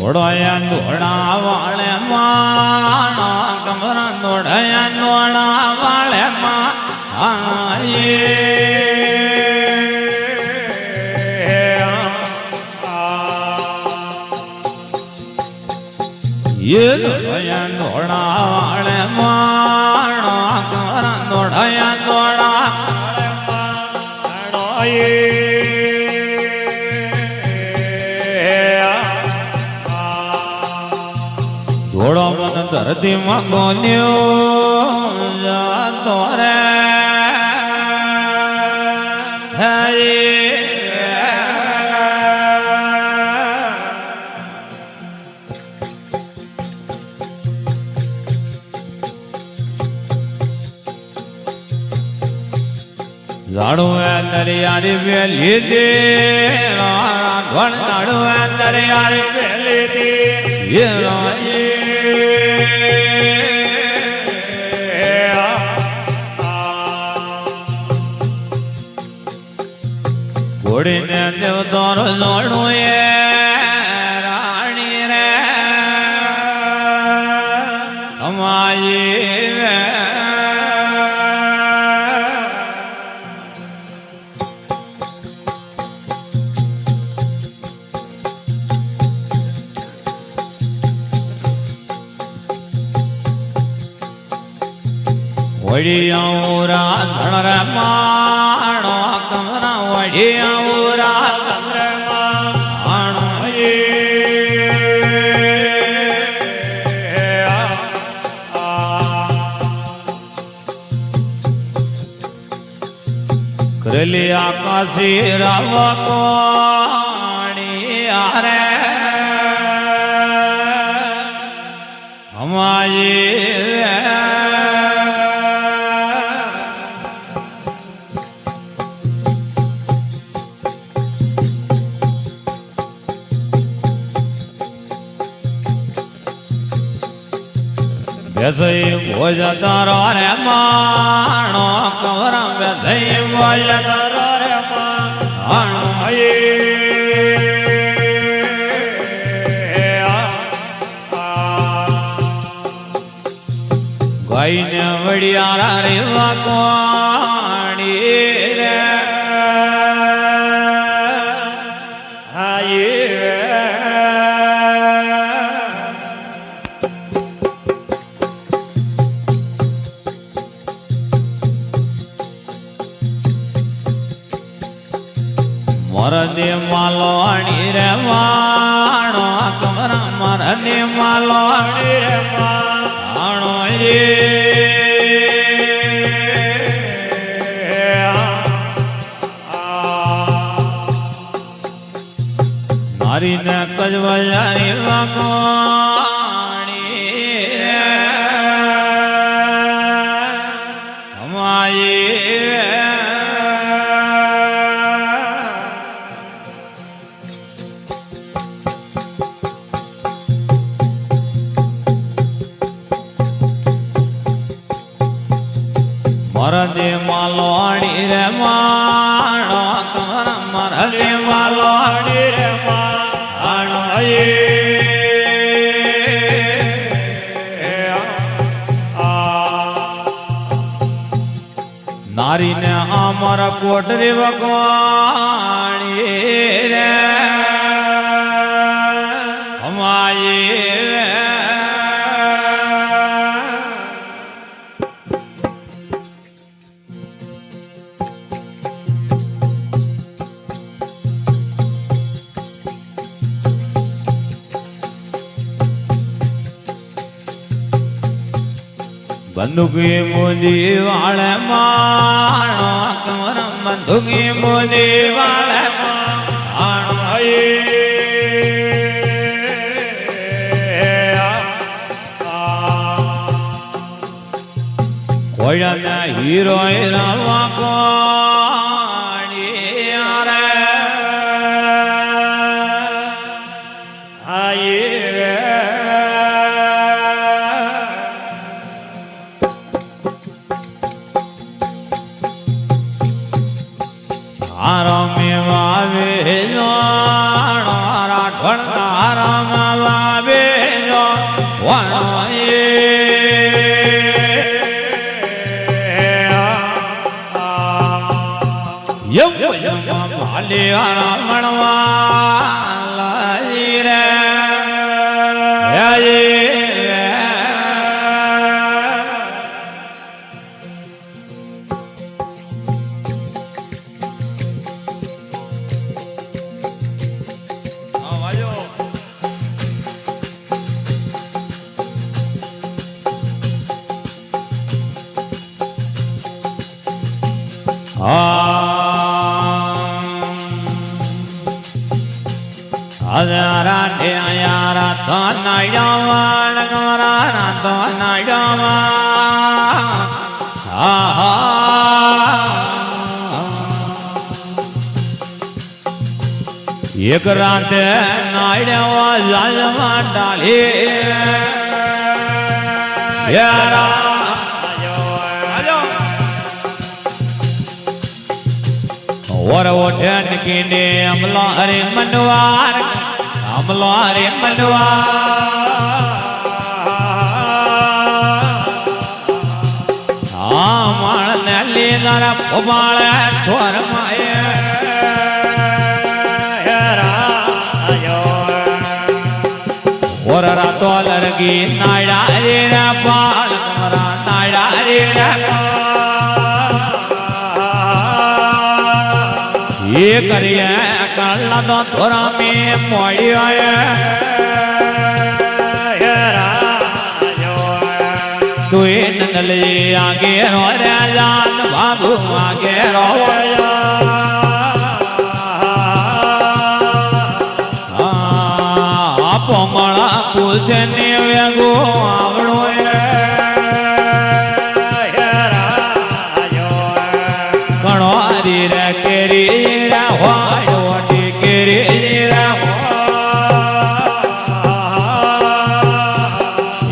દોડોયા દોડા વાળે માણો કમરા દોડયા દોડા વાળે દોડોયા દોડા વાળે માણો કમરા દોડયા દોડા ઘોડો મન ધરતી માં ગોન્યો જાતો રે ઝાડું દરિયારી વેલી દે ઘણ ઝાડું દરિયારી વેલી દે ઘોડીને દેવતારો જોડું એ રાણી રે અમારી વડિયા ધણ રે માણો કમરા વડિયા ધણ રે માણો કરેલી આકાશી રાવ કોણી આરે હમાયે બેસઈ ભોજ તારો રે માણો કમરા બેસઈ ભોજ તારો રે માણો ગાઈને વડિયારા રેવા કોણી રે મરદે માલવાણી રે માણો કમરા મરદે માલવાણી રે માણો મારીને કજવલારી વાગોણી રે હમાયે મરદે માલવાણી રે માણો કમરા મરદે માલવાણી રે માણો નારીને અમર કોટરી વગવાણી રે હમાયે બંદૂકી મોદી વાળે માણો કમરા બંદૂકી મોદી વાળે માણો કોયના હીરો રવા કોણી રે આરામે વાવે જાણો રાઠોડ આરામ મોડિયા રમણવા રે હજારા યારા તો નાયવા ગમરા તો નાયવા એક રાતે નાયવા જાજમાં ડાલી યારા और ओठन कीने अमला हरे मनवार अमला हरे मनवार माण ने लीला उबाल ठोर माए और रातो लरगी नाड़ा रे पाल कमरा नाड़ा रे ये करिए कल्ला तो थोड़ा में मोड़िया तू नंदले आगे रो रे जान बाबू आगे रो आप मड़ा पूछे ने वेगो आवड़ो रे केरी वाटी केरी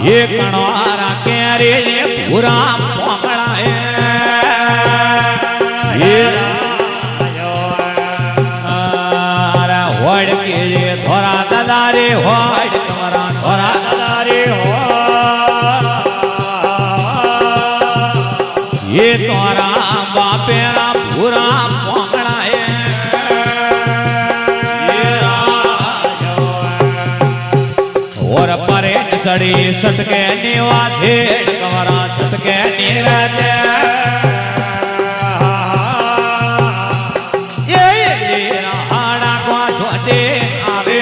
ये कणवारा केरी पूरा पकड़ा ये होड़ के थोड़ा दादारे होड़ कमरा थोड़ा दादारे हो ये तोरा बापेरा पूरा पकड़ा है और परे चढ़ी सटके नीवा झेड़ कमरा सटके नीरज ये हाड़ा को छोटे आवे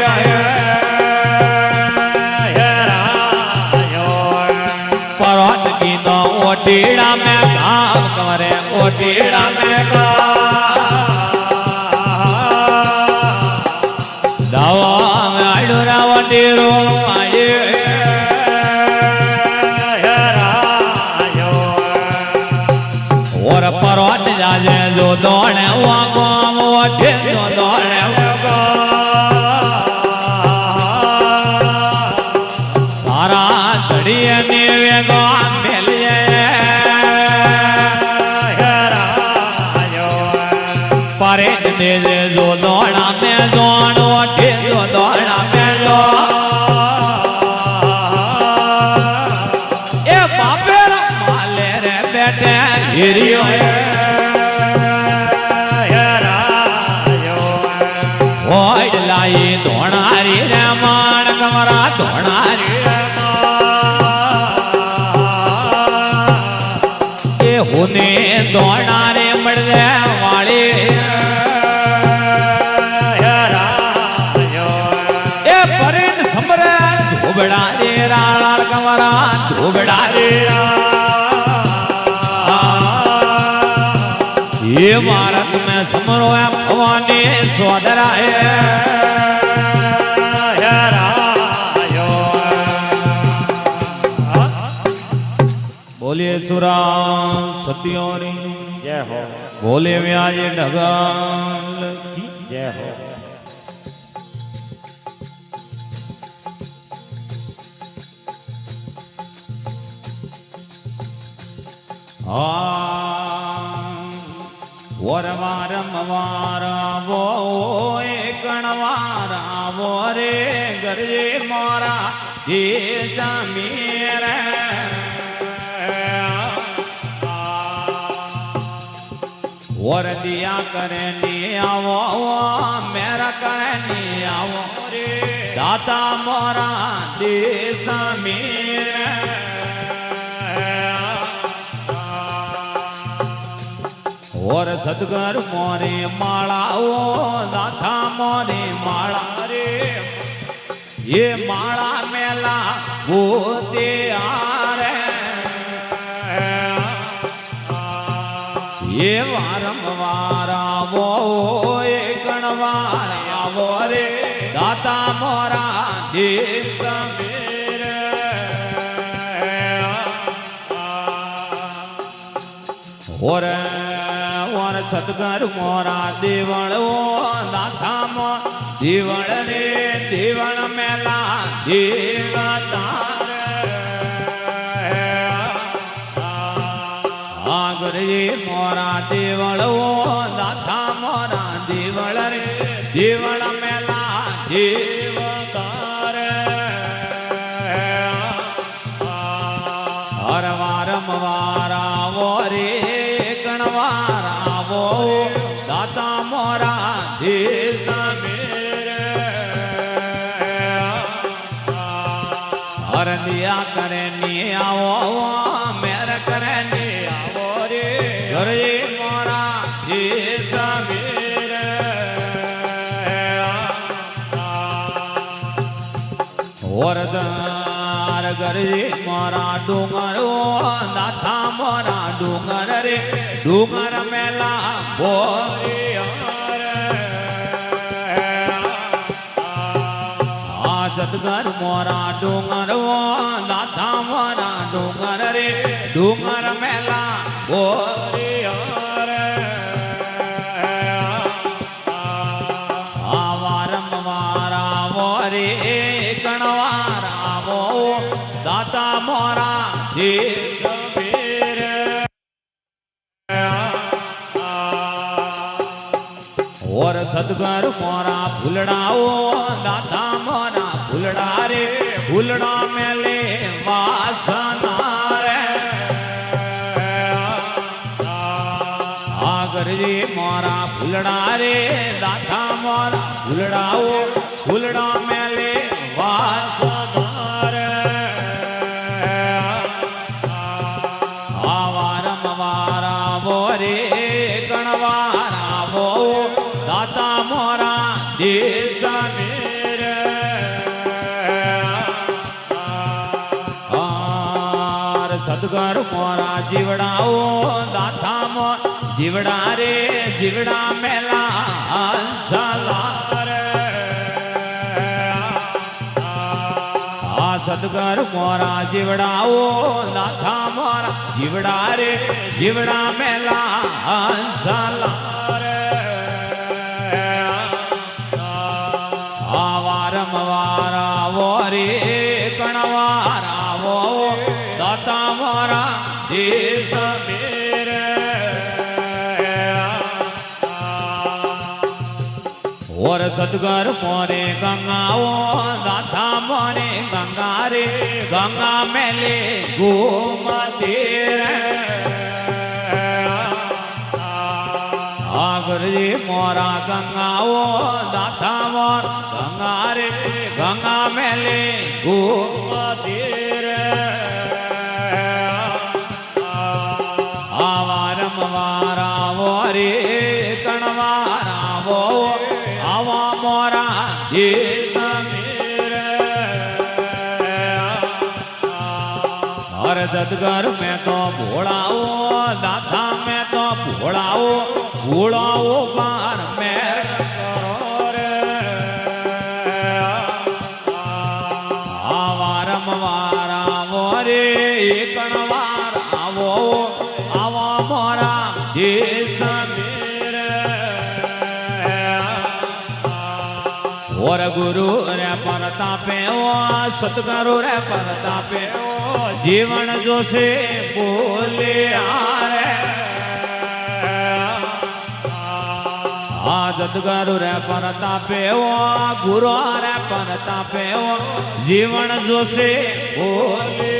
परोट की तो ओटीड़ा में घाव कमरे ओटीड़ा में दावा आडूरा वटीरो आये और परोट जाजे जो दौड़े वागो वटे जो दौड़े वागो तारा चढ़िए नीवेगो मिल पारे दे जो दौड़ा में जोड़ वटे जो दौड़ा में लो ए बापे माले रे बेटे हिरियो ओड लाई धोणारी रे मान कमरा धोणारी ए होने धोणारे मड़े वाले धोबड़ा रे राल कमरा धोबड़ा रे ये भारत में समरो है भवानी सोदरा है बोलिए सुरा सत्योरी जय हो बोले व्याज ढगाल की जय हो वरवारम वारा वो कणवारा वो रे गरजे मारा ये जमीर और दिया करे नी आवो मेरा करे नी आवो रे दाता मोरा देश मेरा और सदगर मोरे माला ओ दाता मोरे माला रे ये माला मेला होते आ रे ये वारंवार आवो गणवार आवो रे दाता मोरा देश मेरे और सदगर मोरा देवण दाता मो देवण रे देवण मेला देवता आगरे मोरा देवल दाता मोरा देवल रे देवल मेला देवतार हर वारम वारा वो रे गणवारा वो दाता मोरा देश मेरे हर दिया करे नी आवो मेरे करे नी आवो रे मोरा देश मेरे और गरजे मोरा डूंगर दाता मोरा डूंगर रे डूंगर मेला बोरे सदगर मोरा डूंगर दाता मोरा डूंगर रे डूंगर मेला बोरे वारम वारा वो रे गणवारा वो दाता मोरा देश मेरे और सदगर मोरा फुलड़ाओ दाता मोरा फुलड़ा रे फुलड़ा मेले वासना रे आगर जी मोरा फुलड़ा रे दाता मोरा फुलड़ाओ फुलड़ा मेले वासना रे आवारम वारा वो रे गणवारा वो दाता मोरा देश मेरे और सदगर मोरा जीवड़ाओ दाता मोर जीवड़ा रे जीवड़ा मेला हंसला रे सदगर मोरा जीवड़ाओ दाता मोरा जीवड़ा रे जीवड़ा मेला हंसला वारम वारा वो रे कणवारा वो दाता मोरा देश मेरे और सदगर मोरे गंगाओ दाता मोरे गंगा रे गंगा मेले घूमते रे आगर जी मोरा गंगाओ दाता मोर गंगा रे गंगा मेले घूमते रे आवारम वारा वो रे कणवारा वो आवा मोरा देश मेरे हर सदगर में तो भोड़ाओ दाता में तो भोड़ाओ भोड़ाओ बार मेर करो रे आवारम वारा वो रे कणवारा वो आवा मोरा देश मेरे और गुरु रे परतापे सतगुरु रे परतापे जीवन जो से बोले आ रे सदगुरु रे परतापे गुरु रे परतापे जीवन जो से बोले